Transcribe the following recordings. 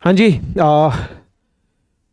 हाँ जी।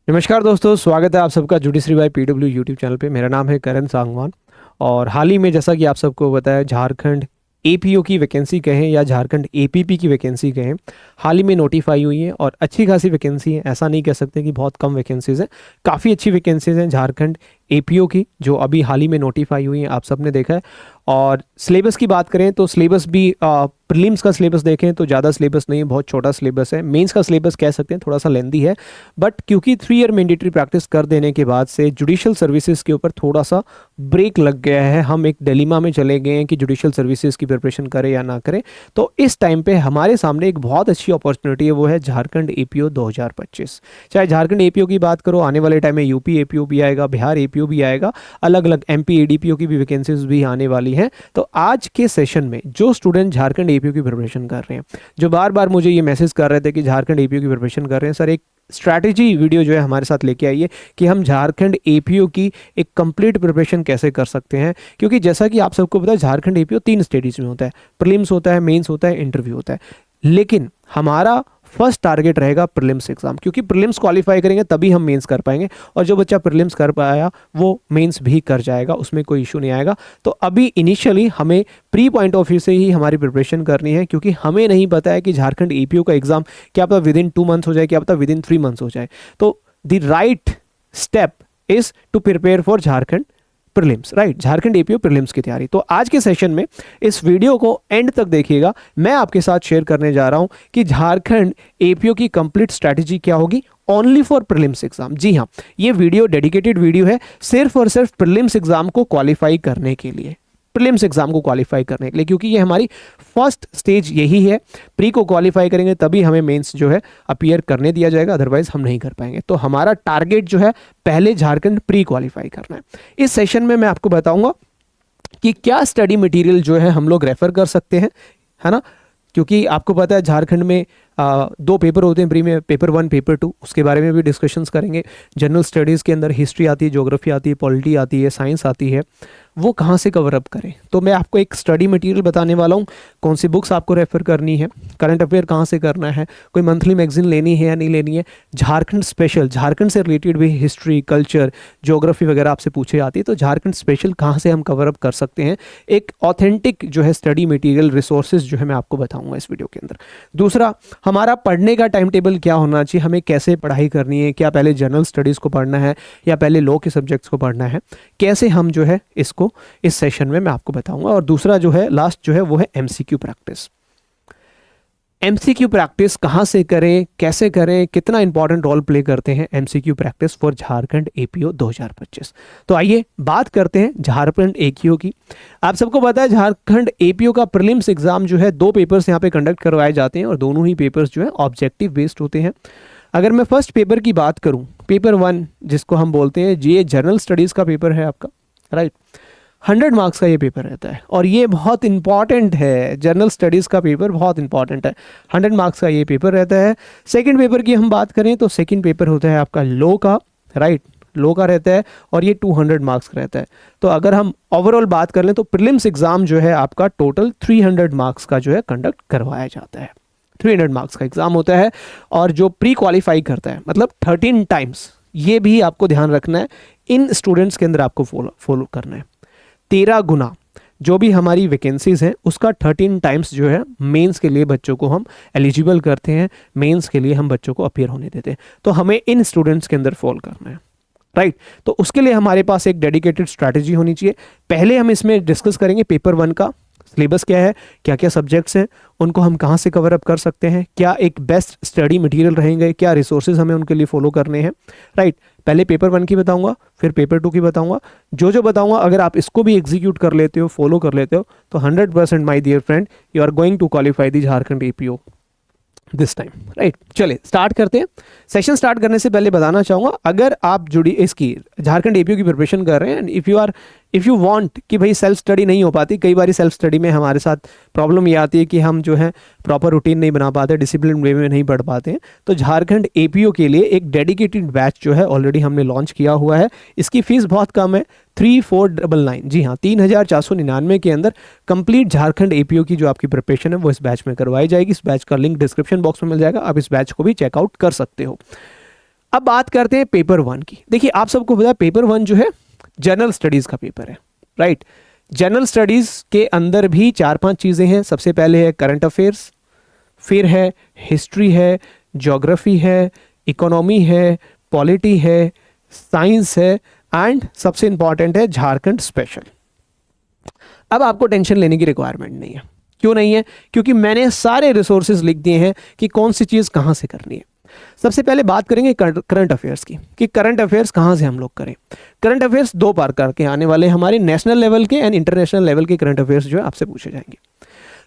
नमस्कार दोस्तों, स्वागत है आप सबका judiciary by PW YouTube channel पे। मेरा नाम है करण सांगवान। और हाल ही में जैसा कि आप सबको बताया, झारखंड एपीओ की वैकेंसी कहें या झारखंड एपीपी की वैकेंसी कहें, हाल ही में नोटिफाई हुई है और अच्छी खासी वैकेंसी है। ऐसा नहीं कह सकते कि बहुत कम वैकेंसीज हैं, काफ़ी अच्छी वैकेंसीज हैं झारखंड एपीओ की जो अभी हाल ही में नोटिफाई हुई है, आप सबने देखा है। और सिलेबस की बात करें तो सिलेबस भी प्रीलिम्स का सिलेबस देखें तो ज़्यादा सिलेबस नहीं है, बहुत छोटा सिलेबस है। मेंस का सिलेबस कह सकते हैं थोड़ा सा लेंदी है, बट क्योंकि 3 ईयर मैंडेटरी प्रैक्टिस कर देने के बाद से जुडिशियल सर्विसेज के ऊपर थोड़ा सा ब्रेक लग गया है। हम एक डिलेमा में चले गए हैं कि जुडिशियल सर्विसेज की प्रिपरेशन करें या ना करें। तो इस टाइम पे हमारे सामने एक बहुत अच्छी अपॉर्चुनिटी है, वो है झारखंड एपीओ 2025। चाहे झारखंड एपीओ की बात करो, आने वाले टाइम में यूपी एपीओ भी आएगा, बिहार एपीओ भी आएगा, अलग अलग एमपी एडीपीओ की भी वैकेंसीज भी आने वाली हैं। तो आज के सेशन में जो स्टूडेंट झारखंड एपीओ की प्रिपरेशन कर रहे हैं, जो बार बार मुझे ये मैसेज कर रहे थे कि झारखंड एपीओ की प्रिपरेशन कर रहे हैं सर, एक स्ट्रैटेजी वीडियो जो है हमारे साथ लेके आइए कि हम झारखंड एपीओ की एक कंप्लीट प्रिपरेशन कैसे कर सकते हैं। क्योंकि जैसा कि आप सबको पता है, झारखंड एपीओ 3 स्टेजेस में होता है, प्रीलिम्स होता है, मेंस होता है, इंटरव्यू होता है। लेकिन हमारा फर्स्ट टारगेट रहेगा प्रीलिम्स एग्जाम, क्योंकि प्रीलिम्स क्वालिफाई करेंगे तभी हम मेंस कर पाएंगे। और जो बच्चा प्रीलिम्स कर पाया वो मेंस भी कर जाएगा, उसमें कोई इशू नहीं आएगा। तो अभी इनिशियली हमें प्री पॉइंट ऑफ व्यू से ही हमारी प्रिपरेशन करनी है, क्योंकि हमें नहीं पता है कि झारखंड एपीओ का एग्जाम क्या पता विदिन 2 मंथ्स हो जाए, क्या पता विदिन 3 मंथ्स हो जाए। तो the right step is to prepare for Jharkhand prelims, right, Jharkhand APO prelims की तैयारी। तो आज के सेशन में इस वीडियो को एंड तक देखिएगा। मैं आपके साथ शेयर करने जा रहा हूं कि झारखंड एपीओ की कंप्लीट स्ट्रैटेजी क्या होगी ओनली फॉर प्रीलिम्स एग्जाम। जी हाँ, ये वीडियो डेडिकेटेड वीडियो है सिर्फ और सिर्फ प्रीलिम्स एग्जाम को क्वालिफाई करने के लिए, प्रीलिम्स एग्जाम को क्वालिफाई करने के लिए, क्योंकि ये हमारी फर्स्ट स्टेज यही है। प्री को क्वालिफाई करेंगे तभी हमें मेंस जो है अपीयर करने दिया जाएगा, अदरवाइज हम नहीं कर पाएंगे। तो हमारा टारगेट जो है पहले झारखंड प्री क्वालिफाई करना है। इस सेशन में मैं आपको बताऊंगा कि क्या स्टडी मटेरियल जो है हम लोग रेफर कर सकते हैं, है ना। क्योंकि आपको पता है झारखंड में 2 पेपर होते हैं प्री में, पेपर 1 पेपर 2, उसके बारे में भी डिस्कशंस करेंगे। जनरल स्टडीज़ के अंदर हिस्ट्री आती है, ज्योग्राफी आती है, पॉलिटी आती है, साइंस आती है, वो कहाँ से कवर अप करें। तो मैं आपको एक स्टडी मटेरियल बताने वाला हूँ, कौन सी बुक्स आपको रेफर करनी है, करंट अफेयर कहाँ से करना है, कोई मंथली मैगजीन लेनी है या नहीं लेनी है, झारखंड स्पेशल, झारखंड से रिलेटेड भी हिस्ट्री, कल्चर, ज्योग्राफी वगैरह आपसे पूछे जाती है, तो झारखंड स्पेशल कहाँ से हम कवर अप कर सकते हैं। एक ऑथेंटिक जो है स्टडी मटेरियल रिसोर्सेज जो है मैं आपको बताऊंगा इस वीडियो के अंदर। दूसरा, हमारा पढ़ने का टाइम टेबल क्या होना चाहिए, हमें कैसे पढ़ाई करनी है, क्या पहले जनरल स्टडीज़ को पढ़ना है या पहले लॉ के सब्जेक्ट्स को पढ़ना है, कैसे हम जो है इसको इस सेशन में मैं आपको बताऊंगा। और दूसरा जो है लास्ट जो है वो है एमसीक्यू प्रैक्टिस। एमसीक्यू प्रैक्टिस कहां से करें, कैसे करें, कितना इंपॉर्टेंट रोल प्ले करते हैं MCQ practice for Jharkhand APO 2025। तो आइए बात करते हैं झारखंड एपीओ की। आप सबको पता है झारखंड एपीओ का प्रीलिम्स एग्जाम जो है 2 पेपर्स यहाँ पे कंडक्ट करवाए जाते हैं और दोनों ही पेपर्स जो है ऑब्जेक्टिव बेस्ड होते हैं। अगर मैं फर्स्ट पेपर की बात करूं, पेपर 1 जिसको हम बोलते हैं, ये जनरल स्टडीज का पेपर है आपका, राइट। 100 मार्क्स का ये पेपर रहता है और ये बहुत इंपॉर्टेंट है। जनरल स्टडीज़ का पेपर बहुत इंपॉर्टेंट है, 100 मार्क्स का ये पेपर रहता है। सेकंड पेपर की हम बात करें तो सेकंड पेपर होता है आपका लॉ का, राइट, लॉ का रहता है और ये 200 मार्क्स का रहता है। तो अगर हम ओवरऑल बात कर लें तो प्रीलिम्स एग्जाम जो है आपका टोटल 300 मार्क्स का जो है कंडक्ट करवाया जाता है। 300 मार्क्स का एग्जाम होता है और जो प्री क्वालिफाई करता है, मतलब 13 टाइम्स, ये भी आपको ध्यान रखना है, इन स्टूडेंट्स के अंदर आपको फॉलो करना है। 13 गुना जो भी हमारी वैकेंसीज हैं उसका 13 टाइम्स जो है मेंस के लिए बच्चों को हम एलिजिबल करते हैं, मेंस के लिए हम बच्चों को अपीयर होने देते हैं। तो हमें इन स्टूडेंट्स के अंदर फॉल करना है, राइट। तो उसके लिए हमारे पास एक डेडिकेटेड स्ट्रैटेजी होनी चाहिए। पहले हम इसमें डिस्कस करेंगे पेपर 1 का सिलेबस क्या है, क्या क्या सब्जेक्ट्स हैं, उनको हम कहाँ से कवर अप कर सकते हैं, क्या एक बेस्ट स्टडी मटेरियल रहेंगे, क्या रिसोर्सेज हमें उनके लिए फॉलो करने हैं, राइट। पहले पेपर 1 की बताऊंगा, फिर पेपर 2 की बताऊंगा। जो बताऊंगा अगर आप इसको भी एग्जीक्यूट कर लेते हो, फॉलो कर लेते हो, तो 100% my dear friend, you are going to qualify the Jharkhand APO this time, right. चलिए स्टार्ट करते हैं। सेशन स्टार्ट करने से पहले बताना चाहूँगा, अगर आप जुड़ी इसकी झारखंड एपीओ की प्रिपरेशन कर रहे हैं and if you are if you want कि भाई सेल्फ स्टडी नहीं हो पाती, कई बार सेल्फ स्टडी में हमारे साथ प्रॉब्लम ये आती है कि हम जो है प्रॉपर रूटीन नहीं बना पाते, डिसिप्लिन वे में नहीं पढ़ पाते हैं, तो झारखंड एपीओ के लिए एक डेडिकेटेड बैच जो है ऑलरेडी हमने लॉन्च किया हुआ है। इसकी फीस बहुत कम है, 3499, जी हाँ 3499 के अंदर कंप्लीट झारखंड एपीओ की जो आपकी प्रिपरेशन है वो इस बैच में करवाई जाएगी। इस बैच का लिंक डिस्क्रिप्शन बॉक्स में मिल जाएगा, आप इस बैच को भी चेकआउट कर सकते हो। अब बात करते हैं पेपर 1 की। देखिए आप सबको पता है पेपर 1 जो है जनरल स्टडीज़ का पेपर है, राइट। जनरल स्टडीज़ के अंदर भी 4-5 चीज़ें हैं। सबसे पहले है करंट अफेयर्स, फिर है हिस्ट्री है, ज्योग्राफी है, इकोनॉमी है, पॉलिटी है, साइंस है, एंड सबसे इंपॉर्टेंट है झारखंड स्पेशल। अब आपको टेंशन लेने की रिक्वायरमेंट नहीं है। क्यों नहीं है? क्योंकि मैंने सारे रिसोर्सेज लिख दिए हैं कि कौन सी चीज़ कहाँ से करनी है। सबसे पहले बात करेंगे करंट अफेयर्स की, कि करंट अफेयर्स कहाँ से हम लोग करें। करंट अफेयर्स 2 प्रकार के आने वाले, हमारे नेशनल लेवल के एंड इंटरनेशनल लेवल के करंट अफेयर्स जो है आपसे पूछे जाएंगे।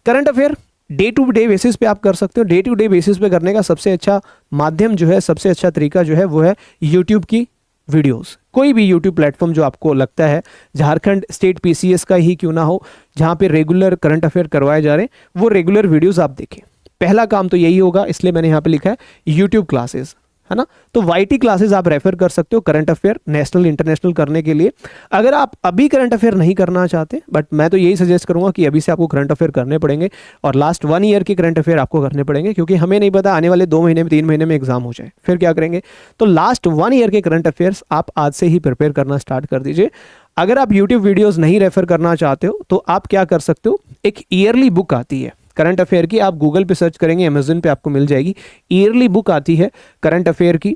Current affair day to day basis पे आप कर सकते हो। डे टू डे बेसिस पे करने का सबसे अच्छा माध्यम जो है, सबसे अच्छा तरीका जो है वो है यूट्यूब की वीडियोस। कोई भी यूट्यूब प्लेटफॉर्म जो आपको लगता है, झारखंड स्टेट पीसीएस का ही क्यों ना हो, जहाँ पे रेगुलर करंट अफेयर करवाए जा रहे हैं, वो रेगुलर वीडियोस आप देखें। पहला काम तो यही होगा, इसलिए मैंने यहाँ पे लिखा है यूट्यूब क्लासेस, है ना। तो वाईटी क्लासेस आप रेफर कर सकते हो करंट अफेयर नेशनल इंटरनेशनल करने के लिए। अगर आप अभी करंट अफेयर नहीं करना चाहते, बट मैं तो यही सजेस्ट करूंगा कि अभी से आपको करंट अफेयर करने पड़ेंगे, और लास्ट 1 ईयर के करंट अफेयर आपको करने पड़ेंगे, क्योंकि हमें नहीं पता आने वाले 2 महीने में 3 महीने में एग्जाम हो जाए, फिर क्या करेंगे। तो लास्ट 1 ईयर के करंट अफेयर्स आप आज से ही प्रिपेयर करना स्टार्ट कर दीजिए। अगर आप यूट्यूब वीडियोज़ नहीं रेफर करना चाहते हो तो आप क्या कर सकते हो, एक ईयरली बुक आती है करंट अफेयर की, आप गूगल पे सर्च करेंगे, अमेजन पे आपको मिल जाएगी। ईयरली बुक आती है करंट अफेयर की,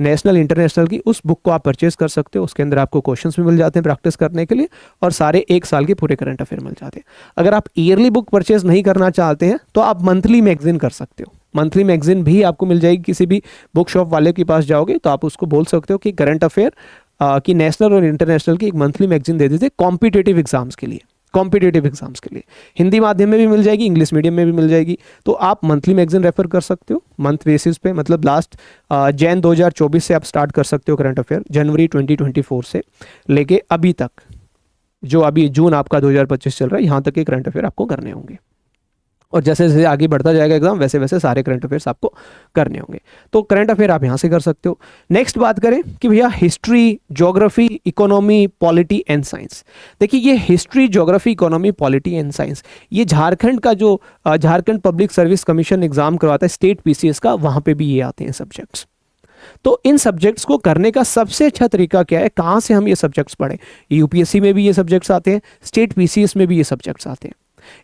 नेशनल इंटरनेशनल की। उस बुक को आप परचेज कर सकते हो। उसके अंदर आपको क्वेश्चंस भी मिल जाते हैं प्रैक्टिस करने के लिए, और सारे 1 साल के पूरे करंट अफेयर मिल जाते हैं। अगर आप ईयरली बुक परचेज नहीं करना चाहते हैं तो आप मंथली मैगजीन कर सकते हो। मंथली मैगजीन भी आपको मिल जाएगी, किसी भी बुक शॉप वाले के पास जाओगे तो आप उसको बोल सकते हो कि करंट अफेयर की नेशनल और इंटरनेशनल की एक मंथली मैगजीन दे दीजिए कॉम्पिटेटिव एग्जाम्स के लिए। कॉम्पिटेटिव एग्जाम्स के लिए हिंदी माध्यम में भी मिल जाएगी, इंग्लिश मीडियम में भी मिल जाएगी। तो आप मंथली मैगजीन रेफर कर सकते हो मंथ बेसिस पे, मतलब लास्ट जैन 2024 से आप स्टार्ट कर सकते हो करंट अफेयर, जनवरी 2024 से लेके अभी तक, जो अभी जून आपका 2025 चल रहा है, यहाँ तक के करंट अफेयर आपको करने होंगे। और जैसे जैसे आगे बढ़ता जाएगा एग्जाम, वैसे वैसे सारे करंट अफेयर्स आपको करने होंगे। तो करंट अफेयर आप यहाँ से कर सकते हो। नेक्स्ट बात करें कि भैया history, geography, economy, polity and science. देखिए ये history, geography, economy, polity and science, ये झारखंड का जो Jharkhand public service commission exam करवाता है स्टेट पीसीएस का, वहाँ पे भी ये आते हैं सब्जेक्ट्स। तो इन सब्जेक्ट्स को करने का सबसे अच्छा तरीका क्या है, कहाँ से हम ये सब्जेक्ट्स पढ़ें। यूपीएससी में भी ये सब्जेक्ट्स आते हैं, स्टेट पीसीएस में भी ये सब्जेक्ट्स आते हैं।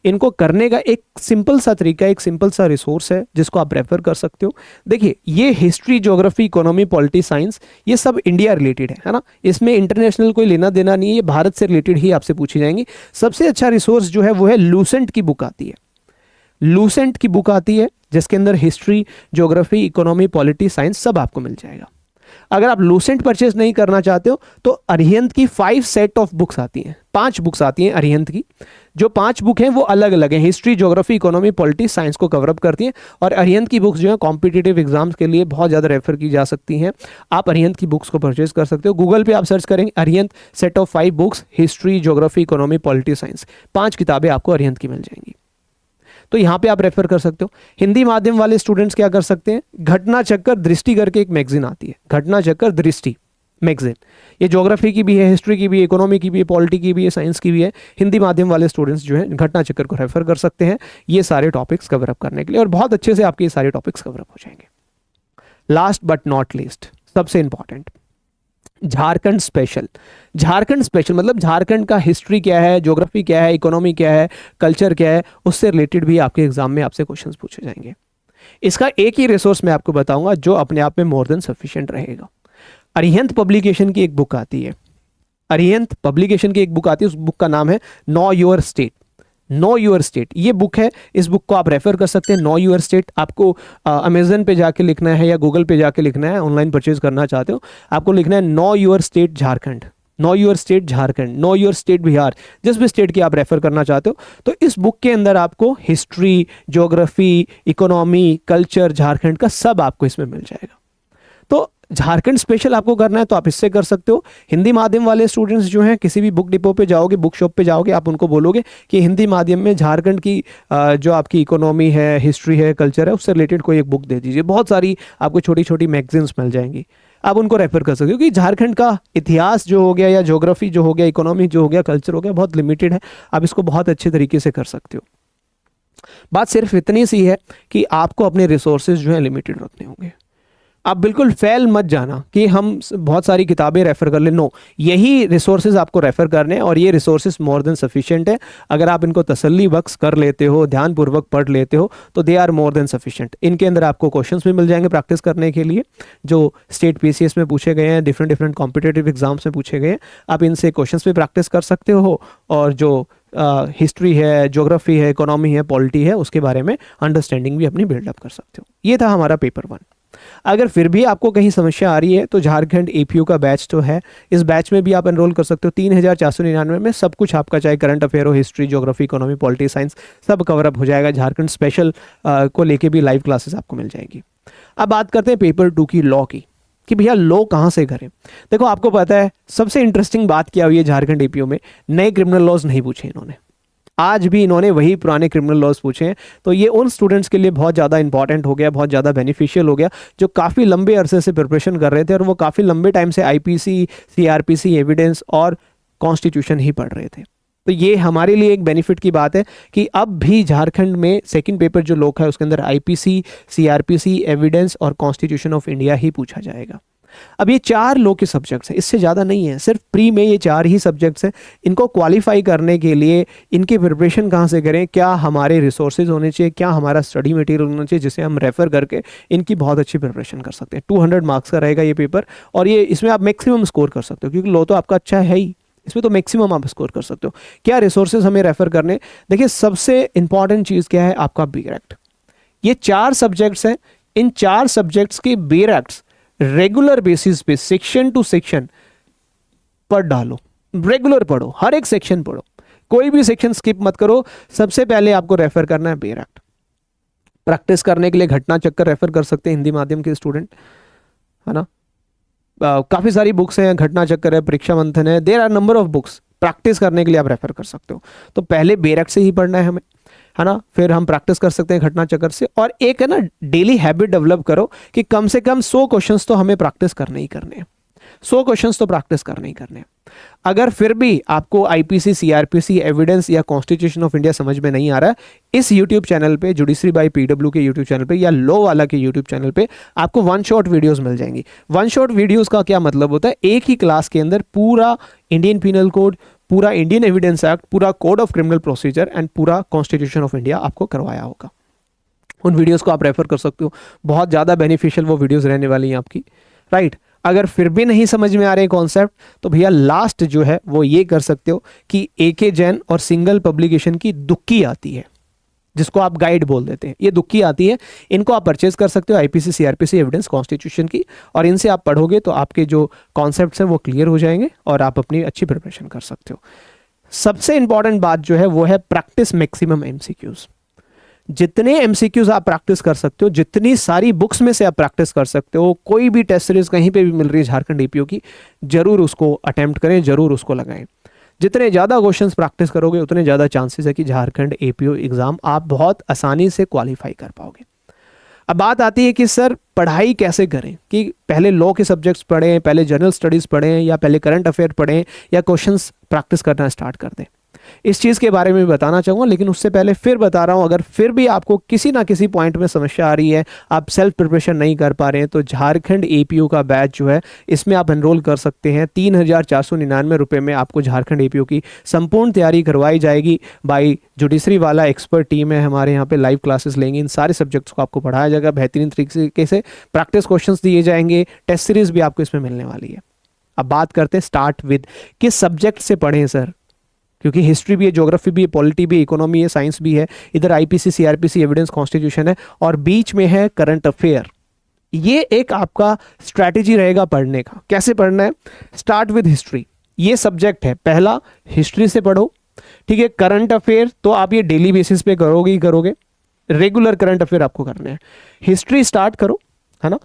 इनको करने का एक सिंपल सा तरीका, एक सिंपल सा रिसोर्स है जिसको आप रेफर कर सकते हो। देखिए ये history, geography, economy, polity, science, ये सब इंडिया रिलेटेड है ना। इसमें इंटरनेशनल कोई लेना देना नहीं है, ये भारत से रिलेटेड ही आपसे पूछी जाएंगी। सबसे अच्छा रिसोर्स जो है वो है लूसेंट की बुक आती है। लूसेंट की बुक आती है जिसके अंदर history, geography, economy, polity, science सब आपको मिल जाएगा। अगर आप लूसेंट परचेज नहीं करना चाहते हो तो अरिहंत की 5 सेट ऑफ बुक्स आती हैं, 5 बुक्स आती हैं अरिहंत की। जो 5 बुक हैं वो अलग अलग हैं, history, geography, economy, polity, science को कवर अप करती हैं। और अरिहंत की बुक्स जो है कॉम्पिटिटिव एग्जाम्स के लिए बहुत ज़्यादा रेफर की जा सकती हैं। आप अरिहंत की बुक्स को परचेज कर सकते हो। गूगल पे आप सर्च करेंगे Arihant set of 5 books, history, geography, economy, polity, science, 5 किताबें आपको अरिहंत की मिल जाएंगी। तो यहाँ पे आप रेफर कर सकते हो। हिंदी माध्यम वाले स्टूडेंट्स क्या कर सकते हैं, घटना चक्कर दृष्टि करके एक मैगजीन आती है, घटना चक्कर दृष्टि मैगजीन। ये ज्योग्राफी की भी है, हिस्ट्री की भी है, इकोनॉमी की भी है, पॉलिटी की भी है, साइंस की भी है। हिंदी माध्यम वाले स्टूडेंट्स जो है घटना चक्कर को रेफर कर सकते हैं ये सारे टॉपिक्स कवर अप करने के लिए, और बहुत अच्छे से आपके ये सारे टॉपिक्स कवर अप हो जाएंगे। लास्ट बट नॉट लीस्ट, सबसे important, Jharkhand special. Jharkhand special मतलब झारखंड का हिस्ट्री क्या है, ज्योग्राफी क्या है, इकोनॉमी क्या है, कल्चर क्या है, उससे रिलेटेड भी आपके एग्जाम में आपसे क्वेश्चंस पूछे जाएंगे। इसका एक ही रिसोर्स मैं आपको बताऊंगा जो अपने आप में मोर देन सफिशिएंट रहेगा। अरिहंत पब्लिकेशन की एक बुक आती है, अरिहंत पब्लिकेशन की एक बुक आती है, उस बुक का नाम है know your state. Know your state ये बुक है, इस बुक को आप रेफर कर सकते हैं। नो यूर स्टेट आपको अमेजन पे जाके लिखना है या गूगल पे जाके लिखना है, ऑनलाइन परचेज करना चाहते हो आपको लिखना है know your state Jharkhand, know your state Jharkhand, know your state Bihar, जिस भी स्टेट की आप रेफर करना चाहते हो। तो इस बुक के अंदर आपको history, geography, economy, culture Jharkhand का सब आपको इसमें मिल जाएगा। तो झारखंड स्पेशल आपको करना है तो आप इससे कर सकते हो। हिंदी माध्यम वाले स्टूडेंट्स जो हैं, किसी भी बुक डिपो पे जाओगे, बुक शॉप पे जाओगे, आप उनको बोलोगे कि हिंदी माध्यम में झारखंड की जो आपकी इकोनॉमी है, हिस्ट्री है, कल्चर है, उससे रिलेटेड कोई एक बुक दे दीजिए। बहुत सारी आपको छोटी छोटी मैगजीन्स मिल जाएंगी, आप उनको रेफर कर सकते हो, क्योंकि झारखंड का इतिहास जो हो गया, या ज्योग्राफी जो हो गया, इकोनॉमी जो हो गया, कल्चर हो गया, बहुत लिमिटेड है। आप इसको बहुत अच्छे तरीके से कर सकते हो। बात सिर्फ इतनी सी है कि आपको अपने रिसोर्सेज जो है लिमिटेड रखने होंगे। आप बिल्कुल फेल मत जाना कि हम बहुत सारी किताबें रेफर कर ले, नो, यही रिसोर्सेज आपको रेफर करने हैं और ये रिसोर्सेज मोर देन सफिशिएंट है। अगर आप इनको तसल्ली बख्श कर लेते हो, ध्यानपूर्वक पढ़ लेते हो, तो they are more than sufficient. इनके अंदर आपको क्वेश्चंस भी मिल जाएंगे प्रैक्टिस करने के लिए, जो स्टेट पीसीएस में पूछे गए हैं, डिफरेंट डिफरेंट कॉम्पिटेटिव एग्जाम्स में पूछे गए हैं। आप इनसे क्वेश्चंस भी प्रैक्टिस कर सकते हो, और जो हिस्ट्री है, ज्योग्राफी है, इकोनॉमी है, पॉलिटी है, उसके बारे में अंडरस्टैंडिंग भी अपनी बिल्डअप कर सकते हो। ये था हमारा पेपर 1। अगर फिर भी आपको कहीं समस्या आ रही है तो झारखंड एपीयू का बैच तो है, इस बैच में भी आप एनरोल कर सकते हो। 3,499 में सब कुछ आपका, चाहे करंट अफेयर हो, history, geography, economy, polity, science, सब कवर अप हो जाएगा। झारखंड स्पेशल को लेके भी लाइव क्लासेस आपको मिल जाएंगी। अब बात करते हैं पेपर 2 की, लॉ की, कि भैया लॉ कहाँ से करें। देखो, आपको पता है सबसे इंटरेस्टिंग बात क्या हुई है झारखंड एपीयू में, नए क्रिमिनल लॉज नहीं पूछे इन्होंने, आज भी इन्होंने वही पुराने क्रिमिनल लॉज पूछे हैं। तो ये उन स्टूडेंट्स के लिए बहुत ज़्यादा इंपॉर्टेंट हो गया, बहुत ज़्यादा बेनिफिशियल हो गया, जो काफ़ी लंबे अरसे से प्रिपरेशन कर रहे थे और वो काफ़ी लंबे टाइम से आईपीसी, सीआरपीसी, एविडेंस और कॉन्स्टिट्यूशन ही पढ़ रहे थे। तो ये हमारे लिए एक बेनिफिट की बात है कि अब भी झारखंड में सेकंड पेपर जो लॉ है उसके अंदर आईपीसी, सीआरपीसी, एविडेंस और कॉन्स्टिट्यूशन ऑफ इंडिया ही पूछा जाएगा। अब ये 4 लॉ के सब्जेक्ट्स हैं, इससे ज़्यादा नहीं है, सिर्फ प्री में ये 4 ही सब्जेक्ट्स हैं। इनको क्वालिफाई करने के लिए इनकी प्रिपरेशन कहाँ से करें, क्या हमारे रिसोर्सेज होने चाहिए, क्या हमारा स्टडी मटेरियल होना चाहिए, जिसे हम रेफर करके इनकी बहुत अच्छी प्रिपरेशन कर सकते हैं। 200 मार्क्स का रहेगा ये पेपर, और ये इसमें आप मैक्सिमम स्कोर कर सकते हो, क्योंकि लॉ तो आपका अच्छा है ही, इसमें तो मैक्सिमम आप स्कोर कर सकते हो। क्या रिसोर्सेज हमें रेफर करने, देखिए सबसे इंपॉर्टेंट चीज़ क्या है, आपका बेयर एक्ट। ये 4 सब्जेक्ट्स हैं, इन 4 सब्जेक्ट्स के बेयर एक्ट्स रेगुलर बेसिस पे सेक्शन टू सेक्शन पढ़ डालो, रेगुलर पढ़ो, हर एक सेक्शन पढ़ो, कोई भी सेक्शन स्किप मत करो। सबसे पहले आपको रेफर करना है बेयर एक्ट। प्रैक्टिस करने के लिए घटना चक्कर रेफर कर सकते हैं हिंदी माध्यम के स्टूडेंट, है ना। काफी सारी बुक्स हैं, घटना चक्कर है, परीक्षा मंथन है, there are number of books. Practice करने के लिए आप रेफर कर सकते हो। तो पहले बेयर एक्ट से ही पढ़ना है हमें, है ना, फिर हम प्रैक्टिस कर सकते हैं घटना चक्कर से। और एक है ना, डेली हैबिट डेवलप करो कि कम से कम 100 क्वेश्चंस तो हमें प्रैक्टिस करने ही करने हैं, 100 क्वेश्चंस तो प्रैक्टिस करने ही करने हैं। अगर फिर भी आपको आईपीसी, सीआरपीसी, एविडेंस या कॉन्स्टिट्यूशन ऑफ इंडिया समझ में नहीं आ रहा है, इस यूट्यूब चैनल पे, जुडिशरी बाय पीडब्ल्यू के यूट्यूब चैनल पे या लॉ वाला के यूट्यूब चैनल पे आपको 1 शॉट वीडियोस मिल जाएंगी। 1 शॉट वीडियोस का क्या मतलब होता है, एक ही क्लास के अंदर पूरा इंडियन पीनल कोड, पूरा इंडियन एविडेंस एक्ट, पूरा code of criminal procedure and पूरा कॉन्स्टिट्यूशन ऑफ इंडिया आपको करवाया होगा। उन वीडियोस को आप रेफर कर सकते हो, बहुत ज़्यादा बेनिफिशियल वो वीडियोस रहने वाली हैं आपकी, राइट। अगर फिर भी नहीं समझ में आ रहे कॉन्सेप्ट, तो भैया लास्ट जो है वो ये कर सकते हो कि एके जैन और सिंगल पब्लिकेशन की दुक्की आती है, जिसको आप गाइड बोल देते हैं, ये दुक्की आती है, इनको आप परचेज कर सकते हो, आईपीसी, सीआरपीसी, एविडेंस, कॉन्स्टिट्यूशन की, और इनसे आप पढ़ोगे तो आपके जो कॉन्सेप्ट्स हैं वो क्लियर हो जाएंगे और आप अपनी अच्छी प्रिपरेशन कर सकते हो। सबसे इंपॉर्टेंट बात जो है वो है प्रैक्टिस मैक्सिमम एमसीक्यूज। जितने एमसीक्यूज आप प्रैक्टिस कर सकते हो, जितनी सारी बुक्स में से आप प्रैक्टिस कर सकते हो, कोई भी टेस्ट सीरीज कहीं पे भी मिल रही है झारखंड एपीओ की, जरूर उसको अटेम्प्ट करें, जरूर उसको लगाएं। जितने ज़्यादा क्वेश्चंस प्रैक्टिस करोगे उतने ज़्यादा चांसेस है कि झारखंड एपीओ एग्जाम आप बहुत आसानी से क्वालिफाई कर पाओगे। अब बात आती है कि सर पढ़ाई कैसे करें, कि पहले लॉ के सब्जेक्ट्स पढ़ें, पहले जनरल स्टडीज़ पढ़ें, या पहले करंट अफेयर पढ़ें, या क्वेश्चंस प्रैक्टिस करना स्टार्ट कर दें। इस चीज़ के बारे में बताना चाहूँगा, लेकिन उससे पहले फिर बता रहा हूँ, अगर फिर भी आपको किसी ना किसी पॉइंट में समस्या आ रही है, आप सेल्फ प्रिपरेशन नहीं कर पा रहे हैं, तो झारखंड एपीओ का बैच जो है इसमें आप एनरोल कर सकते हैं। 3,499 रुपये में आपको झारखंड एपीओ की संपूर्ण तैयारी करवाई जाएगी बाई जुडिशरी वाला एक्सपर्ट टीम है हमारे यहाँ पे, लाइव क्लासेस लेंगे, इन सारे सब्जेक्ट्स को आपको पढ़ाया जाएगा बेहतरीन तरीके से, प्रैक्टिस क्वेश्चंस दिए जाएंगे, टेस्ट सीरीज भी आपको इसमें मिलने वाली है। अब बात करते हैं स्टार्ट विद, किस सब्जेक्ट से पढ़ें सर, क्योंकि हिस्ट्री भी है, ज्योग्राफी भी है, पॉलिटी भी है, इकोनॉमी है, साइंस भी है, इधर आईपीसी, सीआरपीसी, एविडेंस, कॉन्स्टिट्यूशन है, और बीच में है करंट अफेयर। ये एक आपका स्ट्रैटेजी रहेगा पढ़ने का, कैसे पढ़ना है। स्टार्ट विद हिस्ट्री, ये सब्जेक्ट है पहला, हिस्ट्री से पढ़ो, ठीक है। करंट अफेयर तो आप ये डेली बेसिस पे करोगे ही करोगे, रेगुलर करंट अफेयर आपको करने हैं। हिस्ट्री स्टार्ट करो, है ना।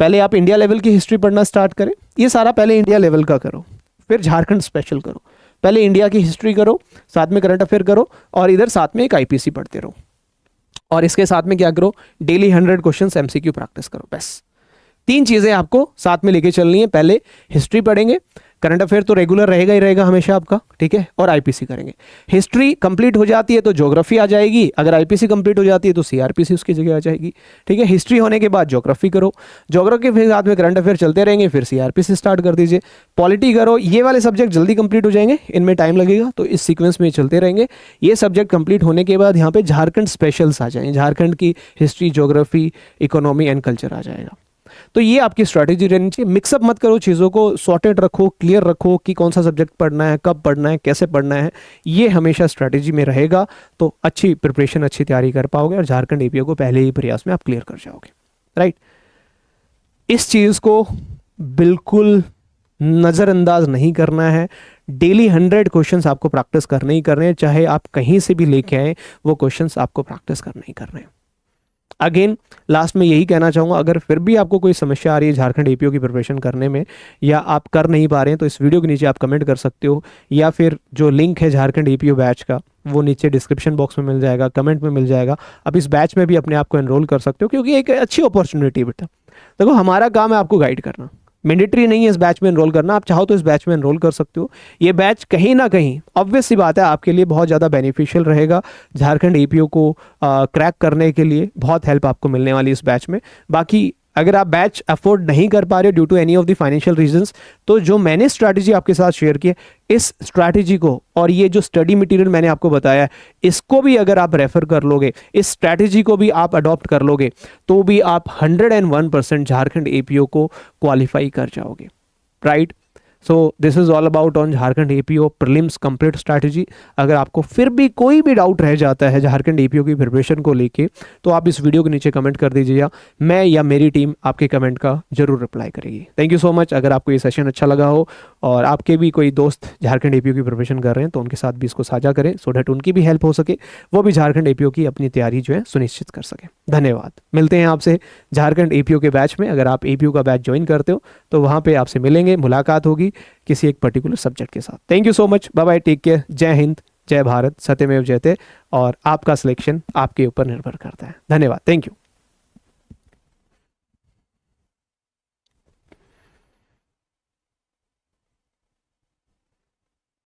पहले आप इंडिया लेवल की हिस्ट्री पढ़ना स्टार्ट करें, ये सारा पहले इंडिया लेवल का करो, फिर झारखंड स्पेशल करो, पहले इंडिया की हिस्ट्री करो, साथ में करंट अफेयर करो, और इधर साथ में एक आईपीसी पढ़ते रहो, और इसके साथ में क्या करो, डेली 100 क्वेश्चंस एमसीक्यू प्रैक्टिस करो। बस 3 चीजें आपको साथ में लेके चलनी है। पहले हिस्ट्री पढ़ेंगे, करंट अफेयर तो रेगुलर रहेगा ही रहेगा हमेशा आपका, ठीक है, और आईपीसी करेंगे। हिस्ट्री कंप्लीट हो जाती है तो ज्योग्राफी आ जाएगी, अगर आईपीसी कंप्लीट हो जाती है तो सीआरपीसी उसकी जगह आ जाएगी, ठीक है। हिस्ट्री होने के बाद ज्योग्राफी करो, ज्योग्राफी के साथ में करंट अफेयर चलते रहेंगे, फिर सीआरपीसी स्टार्ट कर दीजिए। पॉलिटी करो, ये वाले सब्जेक्ट जल्दी कंप्लीट हो जाएंगे, इनमें टाइम लगेगा, तो इस सीक्वेंस में चलते रहेंगे। ये सब्जेक्ट कंप्लीट होने के बाद यहाँ पे झारखंड स्पेशल्स आ जाएंगे, झारखंड की history, geography, economy and culture आ जाएगा। तो ये आपकी स्ट्रैटेजी रहनी चाहिए। मिक्सअप मत करो चीज़ों को, सॉर्टेड रखो, क्लियर रखो कि कौन सा सब्जेक्ट पढ़ना है, कब पढ़ना है, कैसे पढ़ना है, ये हमेशा स्ट्रैटेजी में रहेगा। तो अच्छी प्रिपरेशन, अच्छी तैयारी कर पाओगे और झारखंड एपीओ को पहले ही प्रयास में आप क्लियर कर जाओगे, राइट। इस चीज़ को बिल्कुल नज़रअंदाज नहीं करना है। डेली 100 क्वेश्चंस आपको प्रैक्टिस करने ही करने हैं, चाहे आप कहीं से भी लेके आए, वो क्वेश्चंस आपको प्रैक्टिस करने ही करने हैं। अगेन लास्ट में यही कहना चाहूँगा, अगर फिर भी आपको कोई समस्या आ रही है झारखंड एपीओ की प्रिपरेशन करने में, या आप कर नहीं पा रहे हैं, तो इस वीडियो के नीचे आप कमेंट कर सकते हो, या फिर जो लिंक है झारखंड एपीओ बैच का वो नीचे डिस्क्रिप्शन बॉक्स में मिल जाएगा, कमेंट में मिल जाएगा। आप इस बैच में भी अपने आप को एनरोल कर सकते हो, क्योंकि एक अच्छी अपॉर्चुनिटी बेटा। देखो हमारा काम है आपको गाइड करना, मैंडेटरी नहीं है इस बैच में एनरोल करना, आप चाहो तो इस बैच में एनरोल कर सकते हो। ये बैच कहीं ना कहीं ऑब्वियस सी बात है आपके लिए बहुत ज़्यादा बेनिफिशियल रहेगा, झारखंड एपीओ को क्रैक करने के लिए बहुत हेल्प आपको मिलने वाली इस बैच में। बाकी अगर आप बैच अफोर्ड नहीं कर पा रहे हो due to any of the financial reasons, तो जो मैंने स्ट्रैटेजी आपके साथ शेयर की है, इस स्ट्रैटेजी को और ये जो स्टडी मटेरियल मैंने आपको बताया है, इसको भी अगर आप रेफर कर लोगे, इस स्ट्रैटेजी को भी आप अडॉप्ट कर लोगे, तो भी आप 101% झारखंड एपीओ को क्वालिफाई कर जाओगे, right. So this is all about on Jharkhand APO prelims complete strategy. अगर आपको फिर भी कोई भी डाउट रह जाता है झारखंड एपीओ की प्रिपरेशन को लेके, तो आप इस वीडियो के नीचे कमेंट कर दीजिएगा, मैं या मेरी टीम आपके कमेंट का जरूर रिप्लाई करेगी। Thank you so much. अगर आपको ये सेशन अच्छा लगा हो और आपके भी कोई दोस्त झारखंड एपीओ की प्रिपरेशन कर रहे हैं, तो उनके साथ भी इसको साझा करें, सो दैट उनकी भी हेल्प हो सके, वो भी झारखंड एपीओ की अपनी तैयारी जो है सुनिश्चित कर सके। धन्यवाद। मिलते हैं आपसे झारखंड एपीओ के बैच में। अगर आप एपीओ का बैच ज्वाइन करते हो तो वहाँ पे आपसे मिलेंगे, मुलाकात होगी किसी एक पर्टिकुलर सब्जेक्ट के साथ। Thank you so much, bye bye, take care, जय हिंद, जय भारत, सत्यमेव जयते। और आपका सिलेक्शन आपके ऊपर निर्भर करता है। धन्यवाद, थैंक यू।